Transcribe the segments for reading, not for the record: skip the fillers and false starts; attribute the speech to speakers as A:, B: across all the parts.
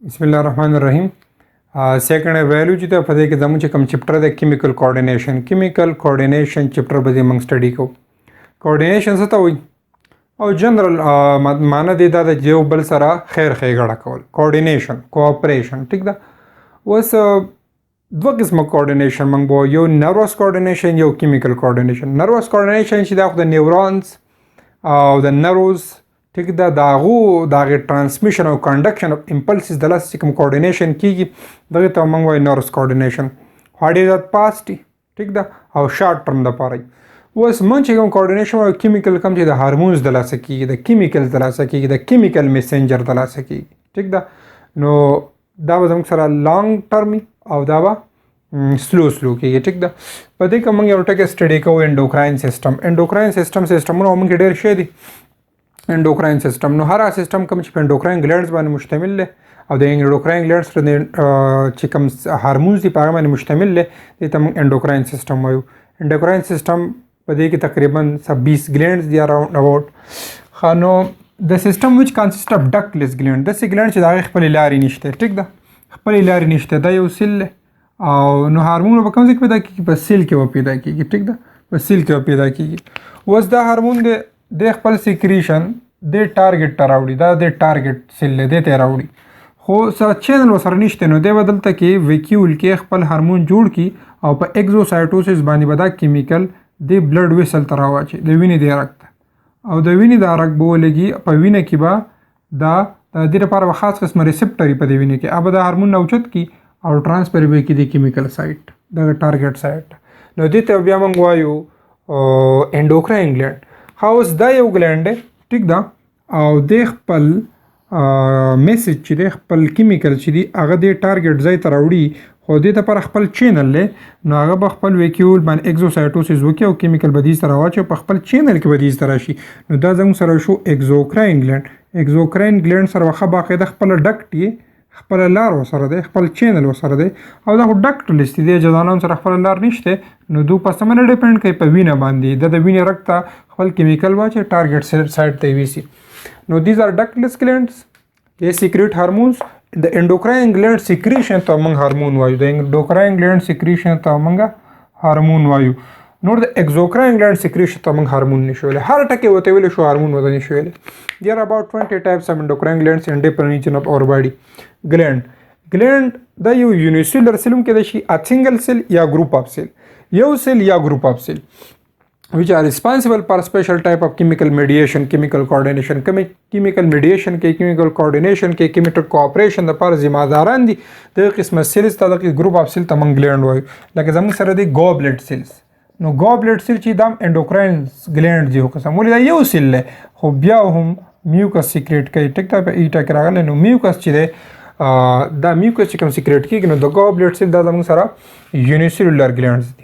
A: بسم الله الرحمن الرحیم. سیکنډ ویلو چې ته په دې کې زموږ چې کوم چپټر د کیمیکل کوارډینیشن چپټر به موږ سټډي کوو. کوارډینیشن څه ته وایي او جنرال معنی دی دا د یو بل سره خیر ښېګړه کول. کوارډینیشن کوآپریشن ټیک ده. اوس دوه قسمه کوارډینیشن موږ به یو نروس کوارډینیشن یو کیمیکل کوارډینیشن. نروس کوارډینیشن چې دا خو د نیورونز او د نروز ټیک ده د هغې ټرانسمیشن او کنډکشن اف امپلسز د لاسه چې کوم کوارډینیشن کیږي دغې ته موږ وایو نروس کوارډینیشن. واټ از دیٹ پاسټ ټیک ده او شارټ ټرم دپاره. اوس موږ چې کوم کوارډینیشن وایو کیمیکل کوم چې د هارمونز د لاسه کیږي د کیمیکلز د لاسه کیږي د کیمیکل میسنجر د لاسه کیږي ټیک ده. نو دا به زموږ سره لانګ ټرمي او دا به سلو کیږي ټیک ده. په دې کې موږ یو ټکی سټډي کوو انډوکراین سیسټم. انډوکراین سیسټمونه موږ کې ډېر شی دي. انډوکراین سیسټم نو هر سیسټم کوم چې په انډوکراین ګلینډز باندې مشتمل دی او د انډوکراین ګلینډز سره چې کوم هارمونز دي په هغه باندې مشتمل دی دې ته موږ انډوکراین سیسټم وایو. انډوکراین سیسټم په دې کې تقریبا 20 ګلینډز دي اراوند اباوټ. نو د سیسټم وچ کانسیسټ اف ډکټلیس ګلینډ داسې ګلینډ چې د هغې خپلې لارې نشته ټیک ده خپلې لارې نشته دا یو سیل دی او نو هارمون په کوم ځای کې پیدا کېږي په سیل کې به پیدا کېږي ټیک ده په سیل کې به پیدا کېږي. اوس دا هارمون دی د خپل سیکریشن د ټارګټ ته راوړي دا د ټارګټ سیل دی دې ته راوړي خو څه چینل ورسره نشته نو دی به دلته کې ویکیول کې خپل هارمون جوړ کړي او په اګزوسایټوسس باندې به دا کیمیکل د بلډ ویسل ته راواچي د وینې د رګ ته او د وینې د رګ به ولګي په وینه کې به دا د دې لپاره به خاص قسمه ریسپټر په دې وینې کې به دا هارمون اوچت کړي او ټرانسفر به کړي د کیمیکل سایټ د ټارګټ سایټ. نو دې ته بیا موږ وایو انډوکراین ګلینډ. اوس دا یو ګلینډ دی ټیک ده او د خپل میسج چې دی خپل کیمیکل چې دی هغه د ټارګټ ځای ته راوړي خو دې لپاره خپل چینل دی نو هغه به خپل ویکیول باندې اګزوسایټوسس وکړي او کیمیکل به دې سره واچي او په خپل چینل کې به دې سره راشي. نو دا زموږ سره شو اګزوکراین ګلینډ. اګزوکراین ګلینډ سره ښه باقاعده خپل ډکټ یې خپل لار ورسره دی خپل چینل ورسره دی او دا خو ډکټ لیست دی جدانان سره خپل لار نشته نو دو په سمنه ډیپند کوي په وینه باندې د وینې رګ ته خپل کیمیکل واچي ټارګټ سایټ ته ویسي. نو دیز آر ډکټلیس ګلینډز they secrete hormones. د endocrine gland secretion ته موږ هارمون وایو. د endocrine gland secretion ته موږ هارمون وایو. نور د exocrine gland secretion ته موږ هارمون نشو ویلی. هر ټکی ورته ویلی شو هارمون ورته نشو ویلی. There are about 20 types of endocrine glands in different regions of our body. gland دا یو unicellular cell هم کېدای شي a single cell یا group of cell یو سیل یا group of cell which are responsible for special type of chemical mediation, chemical coordination, chemical mediation کې chemical coordination کې chemical cooperation د پر ذمہ داران دي. د قسمه سیلز ته د group of cell ته موږ ګلینډ وایو. لکه زموږ سره دی ګوبلټ سیلز. نو ګوبلټ سیل چې دا انډوکراین ګلینډ دی قسم ولې دا یو سیل دی خو بیا هم میوکس سیکریټ کوي ټیک ته په ایټا کې راغلی. نو میوکس چې دی دا میوکس چې کوم سیکریټ کېږي نو د ګوبلټ سیل دا زموږ سره یونیسیلولر ګلینډز دي.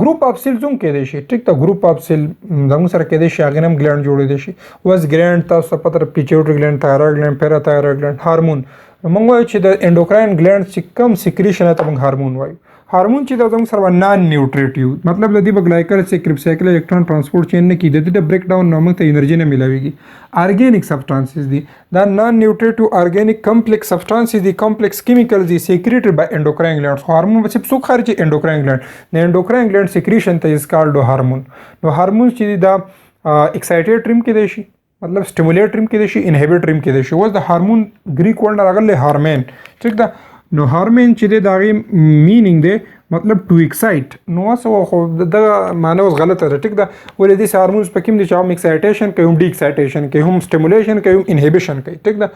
A: ګروپ اف سیلز هم کېدای شي ټیک ته ګروپ اف سیل زموږ سره کېدای شي هغې هم ګلینډ جوړېدای شي. اوس ګلینډ تاسو ته پته پیچوټري ګلینډ تایرویډ ګلینډ پیراتایرویډ ګلینډ هارمون. موږ وایو چې د انډوکراین ګلینډ چې کوم سیکریشن ته موږ هارمون وایو. هارمون چې دا زموږ سره نان نیوټریټیو مطلب د دې به ګلایکل سایکل الکترون ټرانسپورټ چین نه کېږي د دې د بریک ډاون نه موږ ته انرژي نه میلاویږي. ارګینیک سبسټانسز دي دا نان نیوټریټیو ارګینیک کمپلیکس سبسټانسز دي کمپلیکس کیمیکلز دي سیکریټډ بای انډوکراین ګلینډز. هارمون به څه خارجي انډوکراین ګلینډ د انډوکراین ګلینډ سیکریشن ته از کالډ هارمون. نو هارمون چې دا ایکسایټیډ ټریم کېدای شي مطلب سټیمولیټ ټریم کېدای شي انهبیټ ټریم کېدای شي. اوس د هارمون ګریک ورډ نه راغلی هارمین ټیک ده. نو هارمین چې دی د هغې مینینګ دی مطلب ټو ایکسایټ. نو اوس خو دغه معنی اوس غلطه ده ټیک ده ولې داسې هارمونز په کوم دي چې هم ایکسایټیشن کوي هم ډي ایکسایټیشن کوي هم سټیمولیشن کوي هم انهبیشن کوي ټیک ده.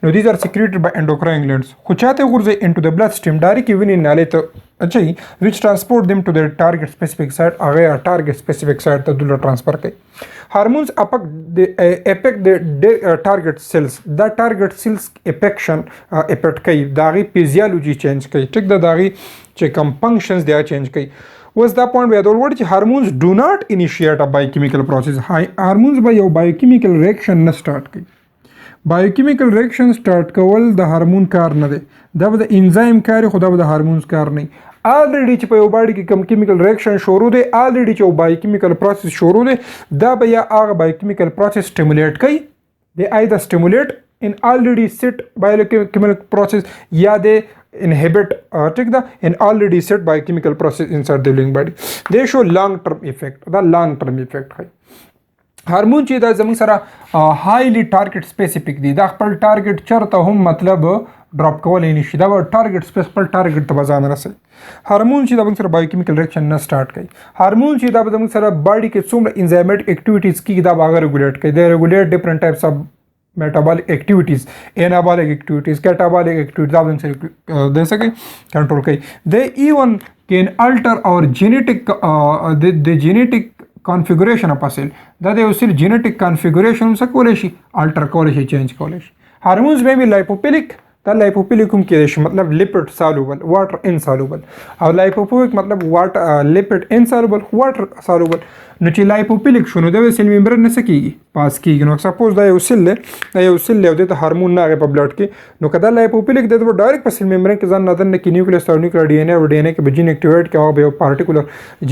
A: نو دیز آر سیکریټډ بای انډوکراین ګلینډز خو چاته غورځي انټو د بلډ سټریم ډایرکټ وینې نالۍ ته اچوي وچ ټرانسپورټ دیم ټو د ټارګټ سپیسیفیک سایټ هغه ټارګټ سپیسیفیک سایټ ته دوله ټرانسفر کوي. هارمونز افیکټ د ټارګټ سیلز دا ټارګټ سیلز افیکټ کوي د هغې فیزیالوجي چینج کوي ټیک ده د هغې چې کوم فنکشنز دی چینج کوي. اوس دا پوینټ به یادول وړي چې هارمونز ډو ناٹ انیشیټ ا بایوکیمیکل پروسیس. هارمونز به یو بایوکیمیکل ریاکشن نه سٹارټ کوي. بایوکیمیکل ریاکشن سٹارټ کول د هارمون کار نه دی دا به د انزایم کار خو دا به د هارمونز کار نه. already چې په یو باډي کې کوم کیمیکل ریاکشن شروع دی already چې یو بایوکیمیکل پروسس شروع دی دا به یا هغه بایوکیمیکل پروسس سټیمولیټ کوي دی either stimulate in already set biochemical process या they inhibit ठीक दा in already set biochemical process inside the living body. They show long term effect. The long term effect है. هارمون چې دا زموږ سره هایلی ټارګټ سپیسیفیک دي دا خپل ټارګټ چرته هم مطلب ډراپ کولی نشي دا به ټارګټ خپل ټارګټ ته به ځان رسوي. هارمون چې دا موږ سره بایوکیمیکل ریاکشن نه سٹارټ کوي. هارمون چې دا به زموږ سره باډي کې څومره انزایمټیک اکټیویټیز کیږي دا به هغه ریګولیټ کوي. د ریګولیټ ډیفرنٹ ټایپس اف metabolic activities, anabolic activities, catabolic activities دا به د سکه کنټرول کوي. They even can alter our genetic the genetic configuration of a cell. دا د یو سیل genetic configuration څه کولی شي alter کولی شي چینج کولی شي. هارمونز به وي لایپوپیلیک دا لایپوپیلیک هم کېدای شي مطلب لیپټ سالوبل واټر انسالوبل او لایپوپویک مطلب لیپټ انسالوبل واټر سالوبل. نو چې لایپوپیلیک شو نو د سیل ممبرین نه څه کېږي پاس کېږي. نو سپوز دا یو سیل دی دا یو سیل دی او دته هارمون نه هغې په بلډ کې نو که دا لایپوپیلیک دی به ډایرکټ په سیل ممبرین کې ځان نظر نه کړي نیوکلیس او نیوکلیر ډي ان اے او ډي ان اے کې به جین اکټیویټ کړي او به یو پارټیکولر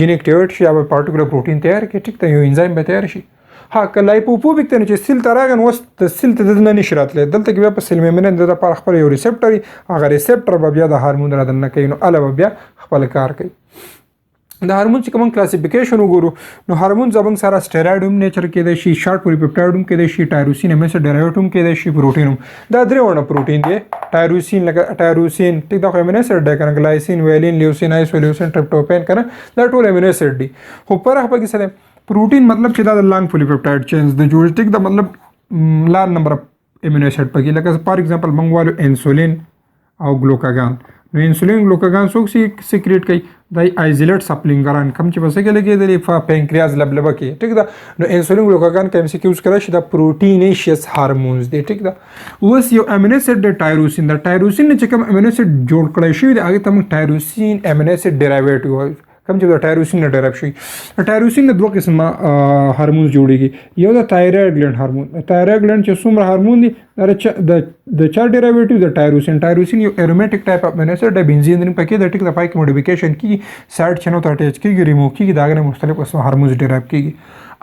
A: جین اکټیویټ شي یا به پارټیکولر پروټین تیار کړي ټیک ته یو انزایم به تیار شي. ها که لایپوپوبیک ته چې سیل ته راغی نو اوس د سیل ته دننه نشي راتلی دلته کې بیا په سیل ممبرین د لپاره خپل یو ریسپټر هغه ریسپټر به بیا د هارمون را دننه کوي نو هله به بیا خپل کار کوي. د هارمون چې کوم کلاسیفیکیشن وګورو نو هارمون زموږ سره سټیراید هم نیچر کېدای شي شارټ پولیپپټاید هم کېدای شي ټایروسین هم ډیرایویټ هم کېدای شي پروټین هم دا درې وړه پروټین دی ټایروسین لکه ټایروسین ټیک دا خو امینو اسید دی کنه ګلایسین ویلین لیوسین آیسولیوسین ټریپټوفین کنه دا ټول امینو اسید دي خو پرخ پکې سره پروټین مطلب چې دا د لانګ پولیپپټاید چینز د جوړ ټیک دا مطلب لار نمبر امینو اسید پکې لکه فار ایگزامپل موږ وایو انسولین او ګلوکاګان نو انسولین ګلوکاګان څوک سیکریټ کوي دا آیزولیټ سپلینګران کم چې بس کې لګېدلې په پینکریاز لبلبه کې ټیک دا نو انسولین ګلوکاګان کې ام سی کیوز کړی شي دا پروټینیشیس هارمونز دی ټیک دا. اوس یو امینو اسید د ټایروسین د ټایروسین چې کوم امینو اسید جوړ کړی شوی دی هغه ته موږ ټایروسین امینو اسید ډیرایویټ وایو کوم چې د ټایروسین نه ډیرایو شي. ټایروسین نه دوه قسمه هارمونز جوړیږي یو د تایرویډ ګلینډ هارمون تایرویډ ګلینډ چې څومره هارمون دي د چا ډیرایویټیو د ټایروسین ټایروسین یو ارومیټک ټایپ اف امینو اسید د بنزین پکې د ټیک د پای کې موډیفیکیشن کیږي سایډ چینو ته اٹیچ کیږي ریموو کیږي دا غره مختلف قسمه هارمونز ډیرایو کیږي.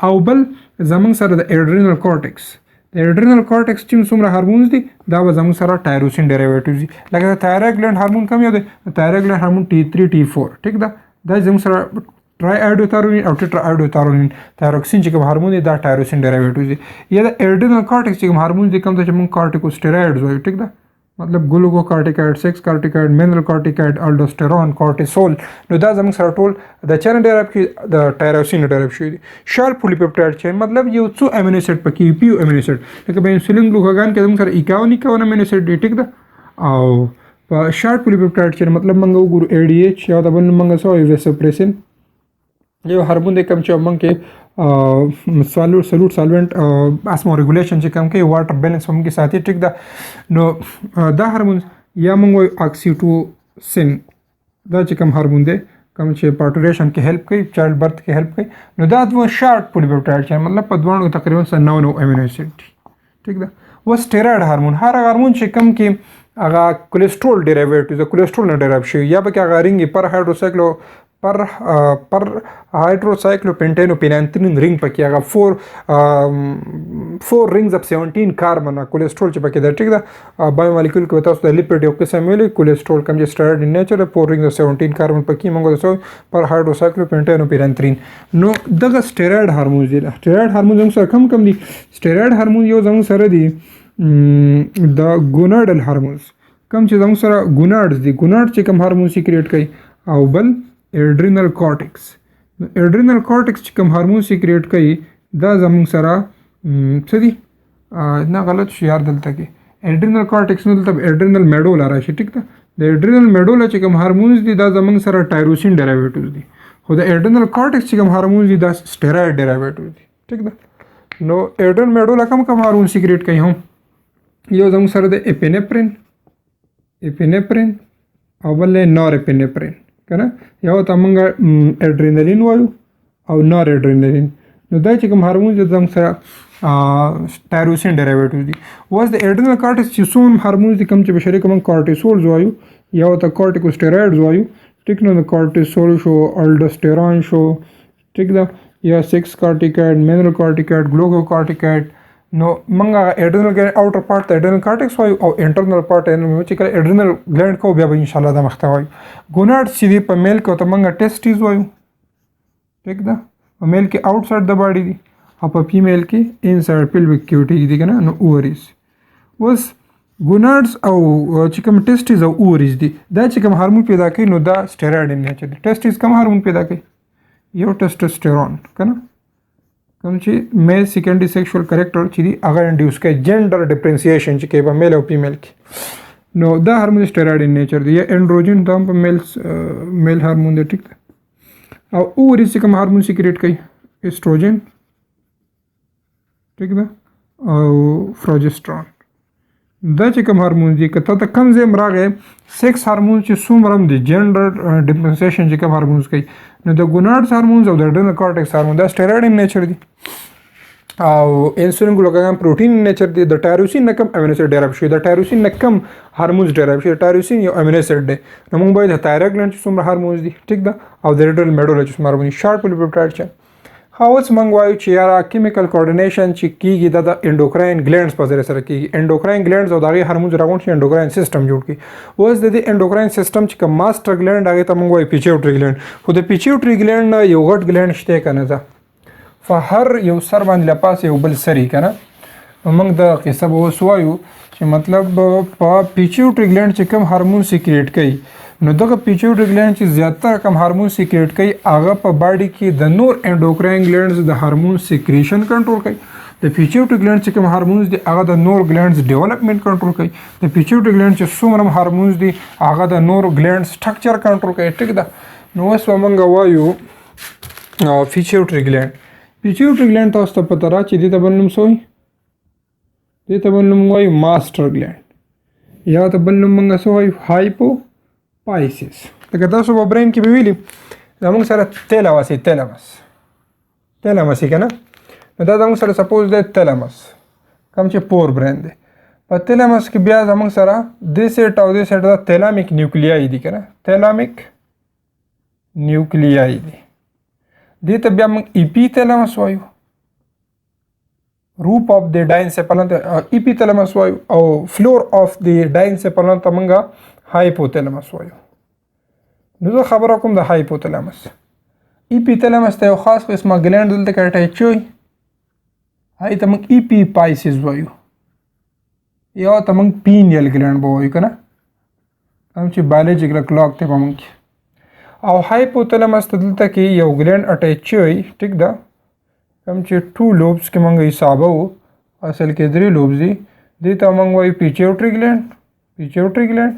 A: او بل زمونږ سره د ایډرینل کورټکس د ایډرینل کورټکس چې څومره هارمونز دي دا به زموږ سره ټایروسین ډیرایویټیو دي لکه د تایرویډ ګلینډ هارمون کوم یو دی تایرویډ ګلینډ هارمون T3 T4 ټیک دا دا زموږ سره ټرای ایډوتارونین او ټیټرا ایډوتارونین تایروکسین چې کوم هارمون دی دا ټایروسین ډیرایویټیو دي یا د ایډرینل کورټکس چې کوم هارمون دي کوم ته چې موږ کارټیکوسټیروئډز وایو ټیک دا مطلب ګلوکوکارټیکایډ سیکس کارټیکایډ مینرل کارټیکایډ الډوسټیرون کورټیسول نو دا زموږ سره ټول د چا نه ډیرایو کړي د ټایروسین نه ډیرایو شوي دي. شارټ پولیپپټاید چین مطلب یو څو امینو اسید پکې پیو امینو اسید لکه په انسولین ګلوکاګان کې زموږ سره 51 امینو اسید دی ټیک دا او په شارټ پولیپپټاید چین مطلب موږ وګورو ADH یا د بل موږ سو ویسوپریسین یو هارمون دی کوم چې موږ کې سولوټ سالوینټ اسمو ریګولیشن چې کوم کې واټر بیلنس هم کې ساتي ټیک دا نو دا هارمون یا موږ وایو اکسیټوسین دا چې کوم هارمون دی کوم چې پارټوریشن کې هیلپ کوي چایلډ برث کې هیلپ کوي نو دا دوه شارټ پولیپپټاید چین مطلب په دوه تقریبا 9 امینو اسید ټیک دا. و سټیراید هارمون هر هارمون چې کوم کې هغه کولیسټرول ډیرایویټیو د کولیسټرول نه ډیرایو شوی یا به کې هغه رینګ پر هایدروسایکلو پر هایدروسایکلوپینټینو پینانترین رینګ پکې هغه 4 رینګز اف 17 کاربن کولیسټرول چې پکې د ټیک دا بایو مالیکول کې تاسو د لیپټ یو قسم ویلي کولیسټرول کوم چې سټیراید ان نیچر 4 رینګز اف 17 کاربن پکې موږ تاسو پر هایدروسایکلوپینټینو پینانترین نو دغه سټیراید هارمون دی سټیراید هارمون زموږ سره کم دي سټیراید هارمون یو زموږ سره دی د ګوناډل هارمونز کوم چې زموږ سره ګوناډز دي ګوناډ چې کوم هارمون سیکریټ کوي او بل ایډرینل کورټکس ایډرینل کورټکس چې کوم هارمون سیکریټ کوي دا زموږ سره څه دي نه غلط شو یار دلته کې ایډرینل کورټکس نو دلته ایډرینل میډولا راشي ټیک ده د ایډرینل میډولا چې کوم هارمونز دي دا زموږ سره ټایروسین ډیرایویټیوز دي خو د ایډرینل کورټکس چې کوم هارمونز دي دا سټیراید ډیرایویټیوز دي ټیک ده. نو ایډرینل میډولا کوم هارمون سیکریټ کوي هم یو زموږ سره د اپینفرین او بل نور اپینفرین کنه یو ته موږ اډرینالین وایو او نور اډرینالین نو دا چې کوم هارمون چې زموږ سره ټایروسین ډیرایویټیوز دي. اوس د اډرینل کورټکس چې څوم هارمونز دي کوم چې بشری کوم کورټیسول وایو یا ته کورټیکوسټیروئډز وایو ټیک نو د کورټیسول شو الډوسټیرون شو ټیک دا یا 6 کارټیکایډ مینرل کارټیکایډ ګلوکوکارټیکایډ نو موږ هغه اډرینل ګلینډ اوټر پارت ته اډرینل کارټیکس وایو او انټرنل پارت چې کله اډرینل ګلینډ کوو بیا به ان شاء الله دا مخته وایو. ګوناډ چې دي په میل کې ورته موږ ټیسټیز وایو، ټیک ده. په میل کې آوټ سایډ د باډي دي او په فیمیل کې ان سایډ پیلویک کیوټي دي که نه، نو اووریز. اوس ګوناډز او چې کوم ټیسټیز او اووریز دي دا چې کوم هارمون پیدا کوي نو دا سټیراید ان نیچر دي. ټیسټیز کوم هارمون پیدا کوي؟ یو ټیسټوسټیرون که نه، کوم چې میل سیکنډري سیکشوال کریکټر چې دي هغه انډیوس کوي، جنډر ډفرینسیشن چې کوي په میل او فیمیل کې، نو دا هارمون سټیراید ان نیچر دی. یا انډروجن دا هم په میل هارمون دی، ټیک ده. او اووریز چې کوم هارمون سیکریټ کوي؟ ایسټروجن، ټیک ده، او پروجسترون. دا چې کوم هارمون دي که ته ته کوم ځای راغی سیکس هارمون چې څومره هم دي جنډر ډفرینسیشن چې کوم هارمونز کوي نو د ګوناډز هارمونز او د اډرینل کارټیکس هارمون دا سټیراید ان نیچر دي. او انسولین ګلوکاګون پروټین ان نیچر دي. د ټایروسین نه کوم امینو اسید ډیرایو شوي، د ټایروسین نه کوم هارمونز ډیرایو شوي. ټایروسین یو امینو اسید دی، نو موږ باید د تایرویډ ګلینډ چې څومره هارمونز دي، ټیک ده، او د ریډرل میډولا چې څومره هارمون دي، شارټ پولیپپټایډ چین. اوس موږ وایو چې یاره کیمیکل کوارډینیشن چې کیږي دا د انډوکراین ګلینډز په ذریعه سره کیږي. انډوکراین ګلینډز او د هغې هارمونز راغونډ شي انډوکراین سیسټم جوړ کړي. اوس د دې انډوکراین سیسټم چې کوم ماسټر ګلینډ هغې ته موږ وایو پیچیوټري ګلینډ. خو د پیچیوټري ګلینډ نه یو غټ ګلینډ شته که نه، ده فهر یو سر باندې لپاس یو بل سري که نه. نو موږ د قصه به اوس وایو چې مطلب په پیچیوټري ګلینډ چې کوم هارمون سیکریټ کوي نو دغه پیچیوټري ګلینډ چې زیاتره کم هارمون سیکریټ کوي هغه په باډي کې د نور انډوکراین ګلینډز د هارمون سیکریشن کنټرول کوي. د پیچیوټري ګلینډ چې کوم هارمونز دي هغه د نور ګلینډز ډیولپمنٹ کنټرول کوي. د پیچیوټري ګلینډ چې څومره هارمونز دي هغه د نور ګلینډ سټرکچر کنټرول کوي، ټیک ده. نو اوس موږ وایو پیچیوټري ګلینډ. پیچیوټري ګلینډ تاسو ته پته را چې دې ته بل نوم څه وایي؟ دې ته بل نوم وایو ماسټر ګلینډ، یا ته بل نوم موږ څه وایو؟ هایپوپایسس. لکه تاسو په برین کې به ویلي زموږ سره تیلمس یې تیلمس یې که نه، نو دا زموږ سره سپوز دی تیلمس کوم چې پور برین دی. په تیلمس کې بیا زموږ سره دې سیټ او دې سیټ دا تیلامیک نیوکلیای دي که نه، تیلامیک نیوکلیای دي. دې ته بیا موږ ایپی تیلمس وایو، روپ اف د ډاینسیپلن ته ایپی تیلمس وایو، او فلور اف د ډاینسیپلن ته موږ هایپوتیلمس وایو. نو زه خبره کوم د هایپوتیلمس. ایپیتیلمس ته یو خاص قسمه ګلینډ دلته کې اټیچ شوی، هغې ته موږ ایپیپایسس وایو، یا ته موږ پینیل ګلینډ به وایو که نه، کوم چې بایولوجیکل کلاک دی په موږ کې. او هایپوتیلمس ته دلته کې یو ګلینډ اټیچ شوی، ټیک ده، کوم چې 2 لوبس کې موږ حسابه وو، اصل کې 3 لوبس دي. دې ته موږ وایو پیچیوټري ګلینډ،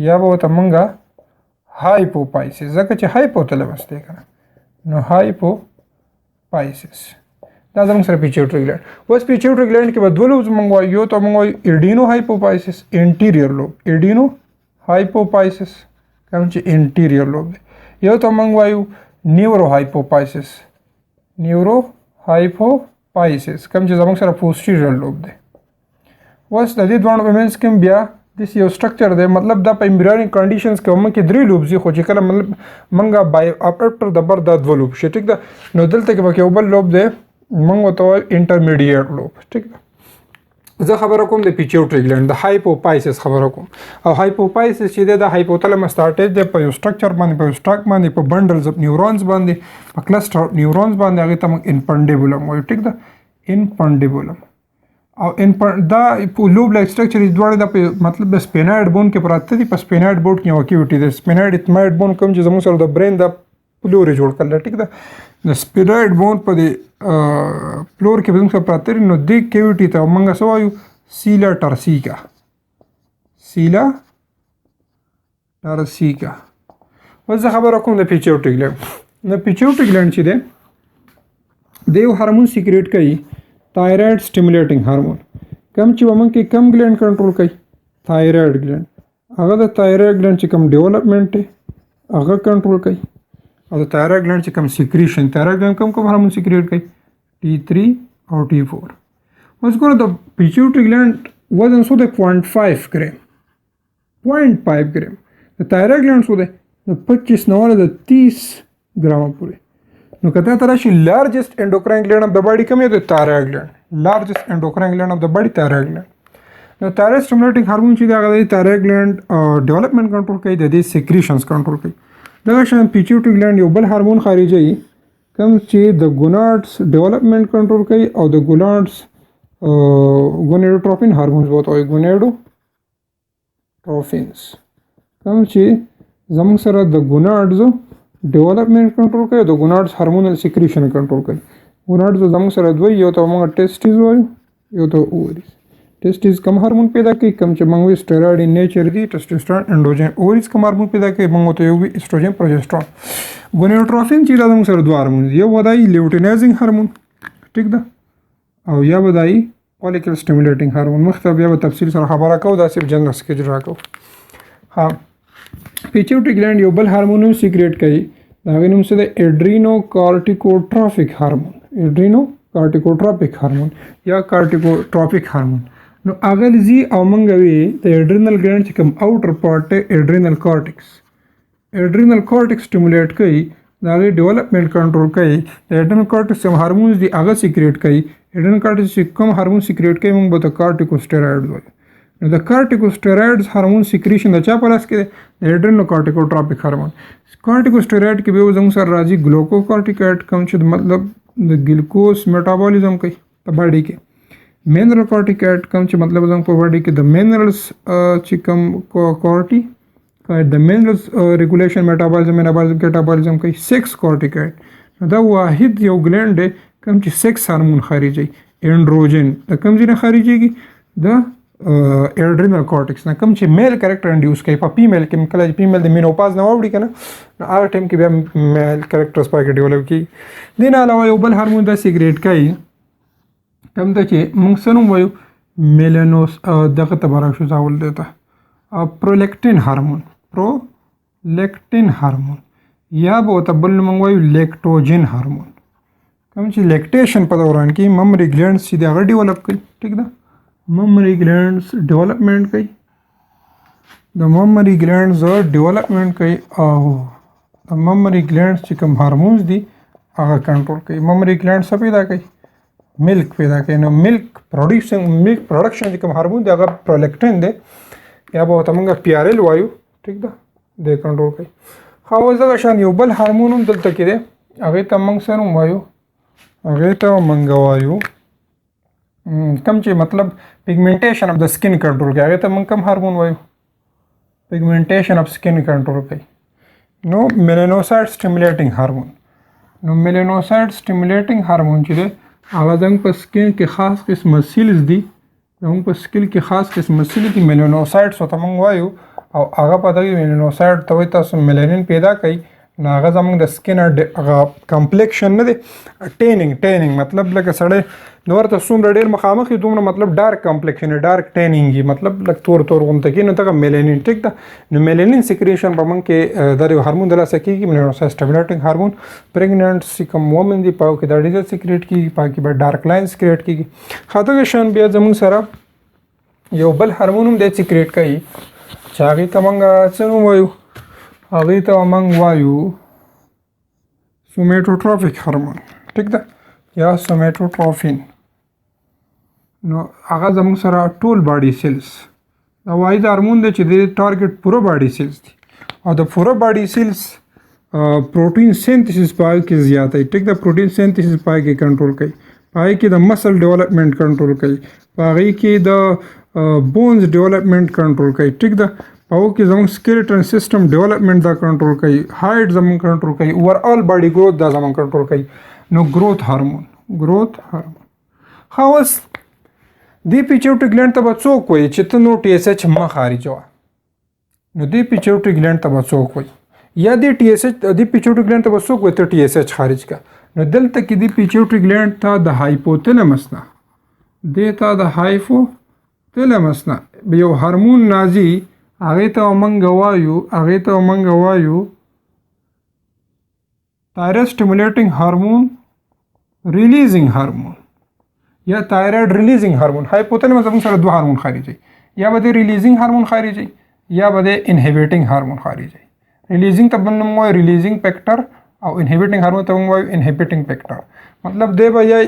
A: یا به ورته موږ هایپوپایسس، ځکه چې هایپوتیلمس دی که نه، نو هایپوپایسس دا زموږ سره پیچیوټري ګلینډ. اوس پیچیوټري ګلینډ کې به 2 لوبس موږ وایو، یو ته موږ وایو ایډینو هایپوپایسس انټیریور لوب، ایډینو هایپوپایسس کوم چې انټیریور لوب دی. یو ته موږ وایو نیورو هایپوپایسس کوم چې زموږ سره پوسټیریور لوب دی. اوس د دې دواړو په منځ کې بیا داسې یو سټرکچر دی، مطلب دا په امبریونیک کنډیشنز کې موږ کې 3 لوبس دي، خو چې کله مطلب موږ بای افټر د بر دا 2 لوب شي، ټیک ده. نو دلته کې پکې یو بل لوب دی موږ ورته وایو انټرمیډیټ لوب، ټیک ده. زه خبره کوم د پیچیوټري ګلینډ د هایپوپایسس خبره کوم. او هایپوپایسس چې دی د هایپوتلمس ته اټیچ دی په یو سټرکچر باندې، په یو سټاک باندې، په بنډلز اف نیورونز باندې، په کلسټر اف نیورونز باندې، هغې ته موږ انفنډیبولم وایو، ټیک ده، انفنډیبولم. او دا لوب لایک سټرکچر دواړه د مطلب د سپیناید بون کې پراته دي. په سپیناید بون کې یو اکیوټي دی، سپیناید اتماید بون کوم چې زموږ سره د برین د پلوري جوړ کړل، ټیک ده. د سپیناید بون په د پلور کې زموږ سره پراته دي، نو دې کیوټي ته موږ څه وایو؟ سیلا ټرسیکا. اوس زه خبره کوم د پیچیوټري ګلینډ. د پیچیوټري ګلینډ چې دی د یو هارمون سیکریټ کوي، تایراید سټیمولیټینګ هارمون، کوم چې ومن کې کم ګلینډ کنټرول کوي؟ تایراید ګلینډ. هغه د تایراید ګلینډ چې کوم ډیولپمنٹ دی هغه کنټرول کوي، او د تایراید ګلینډ چې کوم سیکریشن، تایراید ګلینډ کوم هارمون سیکریټ کوي؟ T3 او T4. اوس ګوره د پیچیوټري ګلینډ وزن څو دی؟ 0.5 ګرام. 0.5 ګرام. د تایراید ګلینډ څو دی؟ د 25 نه والا د 30 ګرامه پورې. نو که ته راشي لارجسٹ انډوکراین ګلینډ اف د باډي کوم دی؟ تایراید ګلینډ. largest endocrine gland of the body, thyroid gland. نو thyroid stimulating هارمون چې دا غوړي thyroid gland ډیولپمنٹ کنټرول کوي، د دې سیکریشنز کنټرول کوي. دغه شان پیچوټری ګلانډ یو بل هارمون خارجوي کوم چې د ګوناډز ډیولپمنٹ کنټرول کوي او د ګوناډز ګونیډوټروفین هارمونز بوته وي، ګونیډوټروفینز کوم چې زموږ سره د ګوناډز ډیولپمنٹ کنټرول کوي، د ګوناډز هارمونل سیکریشن کنټرول کوي. ګوناډز زموږ سره دوی، یو ته موږ ټیسټیز وایو، یو ته اووریز. ټیسټیز کم هارمون پیدا کوي کم چې موږ وی سټیروئډ ان نیچر دي، ټیسټوسترون انډروجن. اووریز کم هارمون پیدا کوي موږ ته یو وی ایسټروجن پروجسترون. ګونیډوټروفین چې دا موږ سره دوه هارمون دي، یو ودای لیوټینایزینګ هارمون ټیک ده، او یا ودای فولیکل سټیمولیټینګ هارمون. مخته بیا په تفصیل سره خبره کوو، دا صرف جنرال سکیچ راکوو. ها پیچوټری ګلانډ یو بل هارمون سیکریټ کوي، دا غي نوم څه ده؟ اډرینو کارټیکوټروفیک هارمون. اډرینو کارټیکوټروفیک هارمون یا کارټیکوټروفیک هارمون. نو هغه لزی او موږ وی د اډرینل ګلانډ چې کوم اوټر پارت اډرینل کارټیکس، اډرینل کارټیکس سټیمولیټ کوي، دا غي ډیولپمنٹ کنټرول کوي. د اډرینل کارټیکس کوم هارمونز دي هغه سیکریټ کوي. اډرینل کارټیکس کوم هارمون سیکریټ کوي موږ به ته کارټیکوسټیروئډ وایو. نو د کارټیکوسټیروئډز هارمون سیکریشن د چا په لاس کې دی؟ د اډرینو کارټیکوټروفیک هارمون. کارټیکوسټیروئډ کې به زموږ سره راځي ګلوکوکارټیکوئډ کوم چې مطلب د ګلوکوز میټابولیزم کوي په باډي کې. مینرل کارټیکوئډ کوم چې مطلب زموږ په باډي کې د مینرلز چې کوم کارټي د مینرلز ریګولیشن میټابولیزم کیټابولیزم کوي. سیکس کارټیکوئډ دا واحد یو ګلانډ دی کوم چې سیکس هارمون خارجي. انډروجن د کوم ځای نه خارجيږي؟ د اډرینل کارټیکس نه، کوم چې میل کریکټر انډیوس کوي. په فیمیل کې کله چې فیمیل د مینوپاز نه وړي کنه، نو هغه ټایم کې بیا میل کریکټرز پکې ډیولپ کی. دین علاوه یو بل هارمون د سیګریټ کوي کوم ته چې موږ سره وایو میلانوس دغه تبارک شو ځاول دیتا پرولیکټین هارمون. پرولیکټین هارمون یا به تبل موږ وایو لیکټوجن هارمون، کوم چې لیکټیشن په دوران کې ممری ګلانډز چې دغه ډیولپ کوي. ټیک ده، ممری ګلانډز ډیولپمنٹ کوي، د ممری ګلانډز ډیولپمنٹ کوي او د ممری ګلانډز چې کوم هارمونز دي هغه کنټرول کوي. ممری ګلانډز څه پیدا کوي؟ ملک پیدا کوي. نو ملک پروډکشن چې کوم هارمون دی هغه پرولیکټین دی یا به ته موږ پی آر ایل وایو. ټیک ده، د کنټرول کوي. خو دغه شان یو بل هارمون هم دلته کې دی، هغه ته موږ سره وایو، هغه ته موږ وایو کوم چې مطلب پیګمنټیشن اف د سکین کنټرول کوي، هغه ته موږ کوم هارمون وایو؟ پیګمنټیشن اف سکین کنټرول کوي. نو میلانوسایټ سټیمولیټینګ هارمون. نو میلانوسایټ سټیمولیټینګ هارمون چې دی هغه زموږ په سکین کې خاص قسمه سیلز دي، زموږ په سکین کې خاص قسمه سیل دي میلانوسایټس ورته موږ وایو، او هغه په دغه میلانوسایټ ته وایي تاسو میلانین پیدا کوي. نو هغه زموږ د سکین هغه کمپلیکشن نه دی، ټینینګ مطلب لکه سړی نور ته څومره ډېر مخامخ وي دومره مطلب ډارک کمپلیکشن ډارک ټینینګ مطلب لکه تور غونته کېږي، نو دغه میلانین. ټیک ده، نو میلانین سیکریشن په موږ کې دا یو هارمون د لاسه کېږي، میلانوسایټ سټیمولیټینګ هارمون. پریګننټ چې کوم وومن دي په کې دا ډېر سیکریټ کېږي، په کې به ډارک لاین سیکریټ کېږي. خاطر شان بیا زموږ سره یو بل هارمون هم د سیکریټ کوي چې هغه ته موږ څه وایو؟ هغه ته موږ وایو سومیټوټروفیک هارمون. ټیک ده، یا سومیټوټروفین. نو هغه زموږ سره ټول باډي سیلز دا واحد هارمون دی چې د ټارګټ پوره باډي سیلز دي، او د پوره باډي سیلز پروټین سینتھیسس پای کې زیات دی. ټیک ده، پروټین سینتھیسس پای کې کنټرول کوي، پای کې د مسل ډیولپمنٹ کنټرول کوي، پای کې د بونز ډیولپمنٹ کنټرول کوي. ټیک ده، پاو کې زموږ سکیلټن سیستم ډیولپمنٹ دا کنټرول کوي، هایټ زموږ کنټرول کوي، اوور آل باډي گروث دا زموږ کنټرول کوي. نو گروث هارمون. خاص دی پیچوټری ګلانډ ته به څوک وایي چې ته نو ټي ایس ایچ مه خارجوه؟ نو دی پیچوټری ګلانډ ته به څوک وایي؟ یا دی پیچوټری ګلانډ ته به څوک وایي ته ټي ایس ایچ خارج کا؟ نو دلته کې دی پیچوټری ګلانډ ته د هایپوتلمس نه دیتا د هایپوتلمس نه یو هارمون نازي، هغه ته موږ وایو تایرویډ سټیمولیټینګ هارمون ریلیزینګ هارمون یا تایرویډ ریلیزینګ هارمون. هایپوتلمس زموږ سره دوه هارمون خارجي، یا به د ریلیزینګ هارمون خارجي یا به د انهبیټینګ هارمون خارجي. ریلیزینګ ته بل نوم وایي ریلیزینګ فیکټر او انهبیټینګ هارمون ته موږ وایو انهبیټینګ فیکټر مطلب دی به یا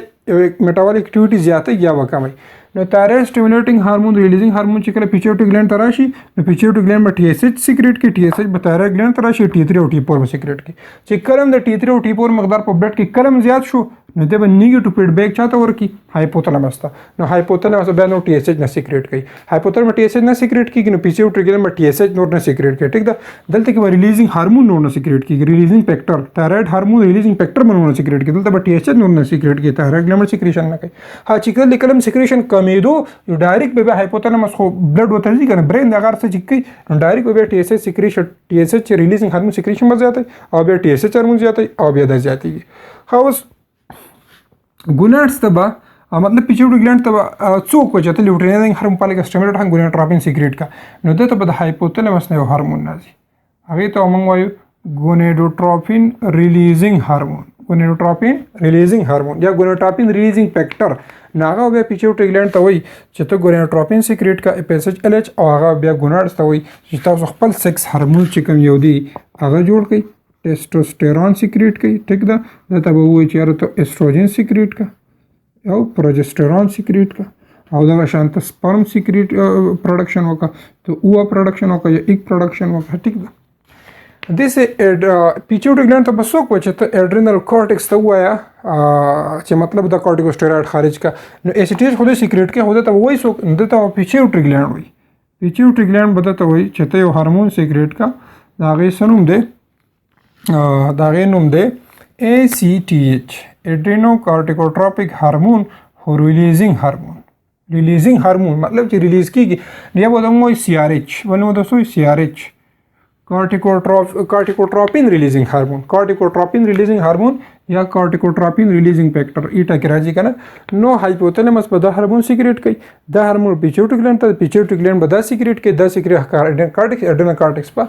A: میټابولیک اکټیویټي زیاته یا وکموي نو تایرویډ سټیمولیټینګ هارمون ریلیزینګ هارمون چې کله پیچوټری ګلینډ ته راشي نو پیچوټری ګلینډ به ټي ایس ایچ سیکریټ کړي ټي ایس ایچ به تایرویډ ګلینډ ته راشي ټي 3 او ټي 4 به سیکریټ کړي چې کله د ټي 3 او ټي 4 مقدار په بلډ کې کلم زیات شو نو دی به نیګیټیو فیډبیک چاته ورکړي هایپوتلامس ته نو هایپوتلامس بیا نو ټي ایس ایچ نه سیکریټ کوي هایپوتلامس ټي ایس ایچ نه سیکریټ کیږي نو پیچوټری ګلینډ به ټي ایس ایچ نور نه سیکریټ کوي ټیک ده دلته کې به ریلیزینګ هارمون نور نه سیکریټ کیږي ریلیزینګ فیکټر تایرویډ هارمون ریلیزینګ فیکټر نور نه سیکریټ کیږي دلته به ټي ایس ایچ نور نه سیکریټ کیږي تایرویډ ګلینډ سیکریشن نه کوي ها چې کله کلم سیکریشن کمیدو یو ډایرکټ به هایپوتلامس خو بلډ وته ځي کنه برین دغه څه چې کوي نو ډایرکټ به ټي ایس ایچ سیکریشن ټي ایس ایچ ریلیزینګ هارمون سیکریشن به زیاتوي او بیا ټي ایس ایچ هارمون زیاتوي او بیا د زیاتېږي خو اوس ګوناډس ته به مطلب پیچوټری ګلینډ ته به څوک وجه ته لیوټرینینګ هارمون پالک سټیمولیټ هم ګوناډوټروپین سیکریټ کا نو دته به د هایپوتلامس نه یو هارمون راځي هغه ته موږ وایو ګوناډوټروپین ریلیزینګ هارمون ګوناډوټروپین ریلیزینګ هارمون یا ګوناډوټروپین ریلیزینګ فیکټر ناغه بیا پیچوټری ګلینډ ته وایي چې ته ګوناډوټروپین سیکریټ کا اف ایس ایچ ال ایچ او هغه بیا ګوناډس ته وایي چې تاسو خپل سیکس هارمون چې کوم یو دی هغه جوړ کړئ ټیسټوسټیرون سیکریټ کوي ټیک ده دته به وایي چې یاره ته ایسټروجن سیکریټ کا او پروجسترون سیکریټ کا او دغه شانته سپرم سیکریټ پروډکشن وکړه ته اوه پروډکشن وکړه یا ایګ پروډکشن وکړه ټیک ده داسې پیچوټری ګلینډ ته به څوک وایي چې ته اډرینل کورټکس ته ووایه چې مطلب د کورټیکوسټیرویډ خارج کا نو ایسیټیز خو د سیکریټ کې خو دته وایي څوک دته پیچوټری ګلینډ وایي پیچوټری ګلینډ به دته وایي چې ته یو هارمون سیکریټ کا د هغې څه نوم دی د هغې نوم دی ACTH Adreno कार्टिकोट्रोपिक हार्मोन हो releasing hormone मतलब چې ریلیز کیږي یا به موږ CRH ولنو تاسو CRH कार्टिकोट्रोपिन releasing hormone या कार्टिकोट्रोपिन releasing factor इटा کې راځي کنه نو هایپوتلامس به دا هارمون سیکریټ کوي دا هارمون پیچوټری ګلینډ ته پیچوټری ګلینډ به دا سیکریټ کوي دا سیکریټ کارټکس اډرینال کارټکس په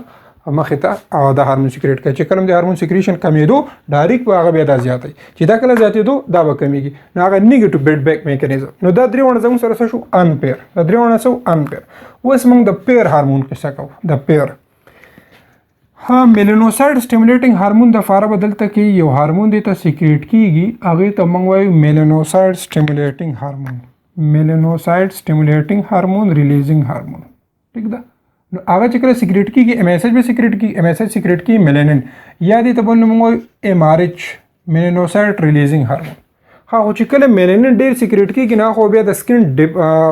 A: مخې ته او دا هارمون سیکریټ کوي چې کوم د هارمون سیکریشن کمیدو ډایرکټ به هغه بیا دا زیاتوي چې دا کله زیاتېدو دا به کمیږي نو هغه نیګیټیو فیډبیک میکانیزم نو دا درېونه زموږ سره څه شو انپیر دا درېونه څه انپیر اوس موږ د پیر هارمون کیسه کوو د پیر ها میلانوسایډ سټیمولیټینګ هارمون د فاره بدلته کې یو هارمون دی ته سیکریټ کیږي هغه ته موږ وایو میلانوسایډ سټیمولیټینګ هارمون ریلیزینګ هارمون ٹھیک ده نو هغه چې کله سیکریټ کیږي ایم ایس ایچ به سیکریټ کیږي ایم ایس ایچ سیکریټ کیږي میلانین یا دې ته بل نوم وایو ایم آر ایچ میلانوسایډ ریلیزینګ هارمون خو چې کله میلانین ډیر سیکریټ کیږي نه خو بیا د سکین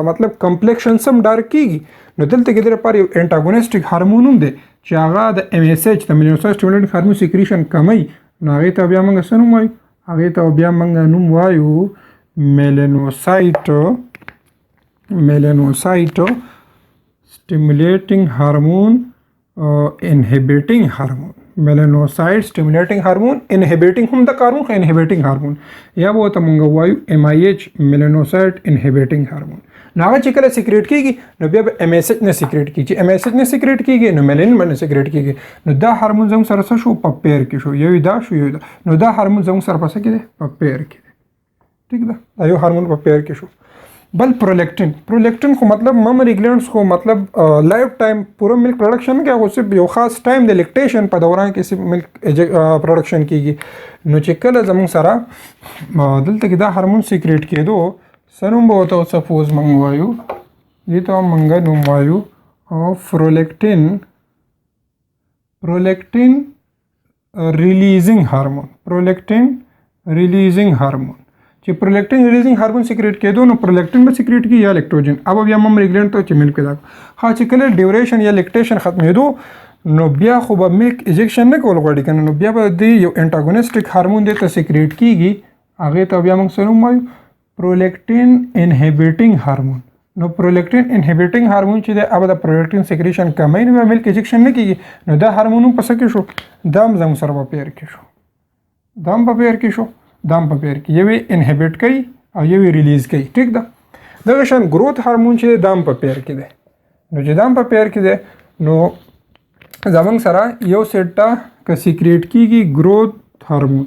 A: مطلب کمپلیکشن سم ډارک کیږي نو دلته کې د لپاره یو انټاګونیسټک هارمون هم دی چې هغه د ایم ایس ایچ د میلانوسایډ سټیمولیټینګ هارمون سیکریشن کموي نو هغې ته بیا موږ څه نوم وایو هغې ته بیا موږ نوم وایو میلانوسایټ stimulating hormone inhibiting hormone melanocyte stimulating hormone inhibiting هم د کارون خو inhibiting hormone یا به ته مونږ وایو MIH melanocyte inhibiting hormone نو هغه چې کله سیکریټ کیږي نو بیا به MSH نه سیکریټ کیږي چې MSH نه سیکریټ کیږي نو ميلانين باندې سیکریټ کیږي نو دا هورمون زموږ سره څه شو په پیر کې شو یو دا شو یو دا نو دا هورمون زموږ سره پسې کې په پیر کې ٹھیک ده دا یو هورمون په پیر کې شو بل پرولیکټین خو مطلب ممری ګلینډز خو مطلب لایف ټایم پوره ملک پروډکشن کې هغه صرف یو خاص ټایم د لیکټیشن په دوران کې صرف ملک پروډکشن کیږي نو چې کله زموږ سره دلته کې دا هورمون سیکریټ کېدو سنوم به وته سپوز موږ وایو دې ته موږ نوم وایو پرولیکټین ریلیزینګ هارمون چې پرولیکټین ریلیزینګ هارمون سیکریټ کېدو نو پرولیکټین به سیکریټ کی یا لیکټوجن अब بیا ممری ګلینډ ته چې ملک دا ها چې کله ډیوریشن یا لیکټیشن ختمېدو نو بیا خو به ملک ایجکشن نه کول غواړي کنه نو بیا به د یو انټاګونیسټک هارمون د ته سیکریټ کیږي هغه ته بیا موږ سره وایو پرولیکټین انهبیټینګ هارمون نو پرولیکټین انهبیټینګ هارمون چې د अब د پرولیکټین سیکریشن کمای نه ملک ایجکشن نه کیږي نو دا هارمون په څه کې شو دام زم سره په پیر کې شو دام په پیر کې یوې انهبیټ کوي او یوې ریلیز کوي ټیک ده دغه شان گروث هارمون چې دام په پیر کې دی نو چې دام په پیر کې دی نو زمونږ سره یو سیټه که سیکریټ کیږي گروث هارمون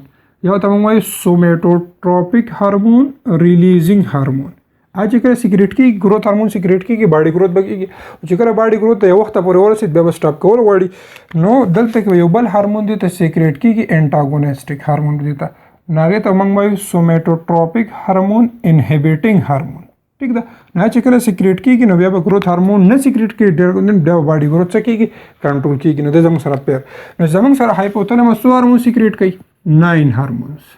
A: یا ته موږ وایو سومیټوټروپیک هارمون ریلیزینګ هارمون چې کله سیکریټ کیږي ګروث هارمون سیکریټ کیږي باډي گروث بکیږي چې کله باډي گروث ته یو وخت پورې ورسید بیا به سټاپ کول غواړي نو دلته کې یو بل هارمون دی ته سیکریټ کیږي انټاګونیسټک هارمون دی ته ناغه ته موږ وایو سومیټوټروپیک هارمون انهبیټینګ هارمون ٹھیک ده نه چې کله سیکریټ کیږي نو بیا به گروث هارمون نه سیکریټ کیږي ډېر بیا باډي گروث څه کیږي کنټرول کیږي نو د زموږ سره پیر نو زموږ سره هایپوتلامس څو هارمون سیکریټ کوي 9 هارمونز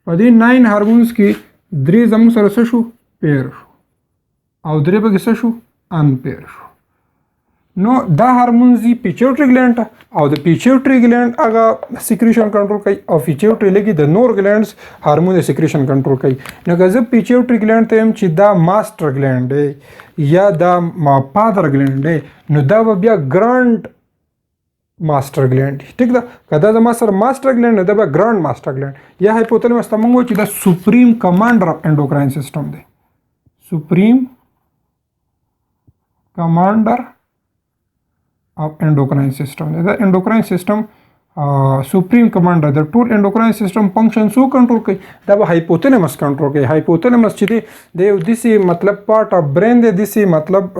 A: په دې 9 هارمونز کې درې زموږ سره څه شو پیر شو او درې پکې څه شو ان پیر شو نو دا هارمونز دی پیچوټری ګلانډ او د پیچوټری ګلانډ هغه سیکریشن کنټرول کوي او پیچوټری لګي د نور ګلانډز هارمون سیکریشن کنټرول کوي نو که زه پیچوټری ګلانډ ته هم چې دا ماستر ګلانډ دی یا دا پادر ګلانډ دی نو دا به بیا ګرانډ ماستر ګلانډ ټیک ده کدا د ماستر ګلانډ دا به ګرانډ ماستر ګلانډ یا هایپوتلامس ته موږ چې دا سپریم کمانډر اف انډوکراین سیستم دی سپریم کمانډر of endocrine system the endocrine system supreme commander the total endocrine system function so control کوي دا به hypothalamus control کوي hypothalamus چې دی د دسی مطلب part of brain دی دسی مطلب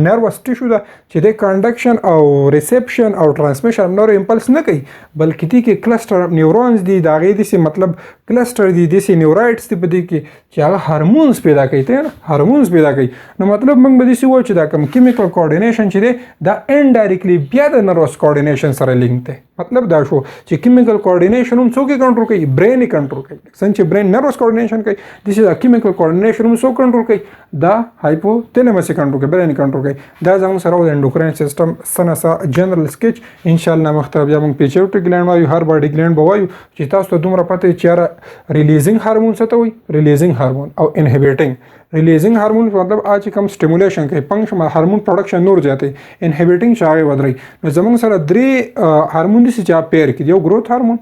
A: nervous tissue دا چې د conduction او reception او transmission نور impulse نه کوي بلکې دی کې cluster of neurons دی دا غي دسی مطلب cluster دی دسی neurites دی په دې کې چې هغه هارمونز پیدا کوي ته هارمونز پیدا کوي نو مطلب موږ به دسی وایو چې دا کوم chemical coordination چې دی دا indirectly بیا د nervous coordination سره link دی مطلب دا شو چې chemical coordination هم څوک کنټرول کوي برین یې کنټرول کوي څنګه چې برین nervous coordination کوي دسی دا chemical coordination هم څوک کنټرول کوي دا hypothalamus کنټرول کوي برین کنټرول کوي دا زموږ سره د endocrine system سنسا جنرال سکیچ ان شاء الله مختلف بیا موږ پیچوټری ګلانډ وایو هر باډي ګلانډ وایو چې تاسو ته دومره پته چې ریلیزینګ هارمون څه ته وایي ریلیزینګ هارمون او انهبیټینګ ریلیزینګ هارمون مطلب اج کم سټیمولیشن کوي فنکشن هارمون پروډکشن نور زیاتې انهبیټینګ شاوي ودرې نو زموږ سره درې هارمون دي چې پیر کې یو گروث هارمون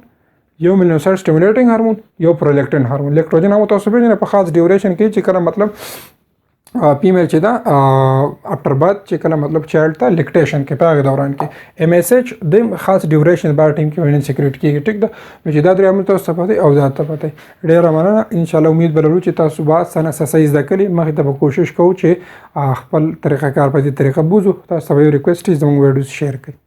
A: یو میلانوسایت سټیمولیټینګ هارمون یو پرولیکټین هارمون لیکټروجن هم تاسو به نه په خاص ډیوریشن کې چې کله مطلب فیمیل چې دا افټر برث چې کله مطلب چایلډ ته لیکټیشن کې په دوران کې ام اس ایچ د خاص ډیوریشن بار ټیم کې وینن سیکریټ کیږي ټیک ده چې دا درې عمل تاسو پته او ذات ته پته ډیر مننه ان شاء الله امید بلرو چې تاسو با سنه سایز د کلی مخې ته کوشش کوو چې خپل طریقه کار په دې طریقه بوزو تاسو به ریکوست زموږ ویډیوز شیر کړئ